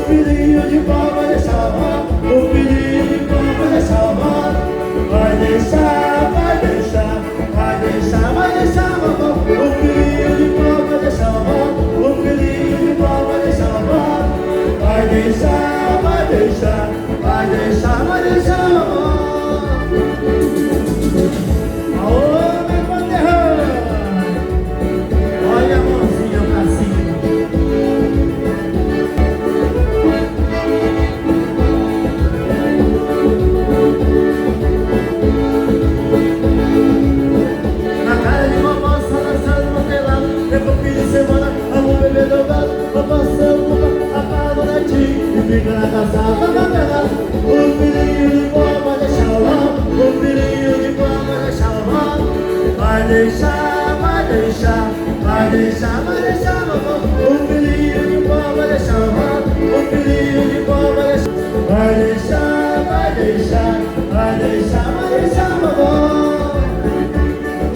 filhinho de pau vai deixar rolar, o filhinho de pau vai deixar rolar. Vai deixar, vai deixar, vai deixar, vai deixar rolar. O filhinho de pau vai deixar rolar, o filhinho de pau vai deixar rolar. Vai deixar, vai deixar, vai deixar, vai deixar rolar. Aô, meu conterrâneo, olha a mãozinha pra cima. Na cara de vovó, só dançando no telado. Depois fim de semana, vamos beber dobrado. Vovó seu culpa, apaga o netinho e fica na calçada pelado. O filhinho de pó vai deixar lá, o filhinho de pó vai deixar lá. Vai deixar, vai deixar, vai deixar, vai deixar, vovó. O filhinho de pó vai deixar lá, o filhinho de pó vai deixar. Vai deixar, vai deixar, vai deixar.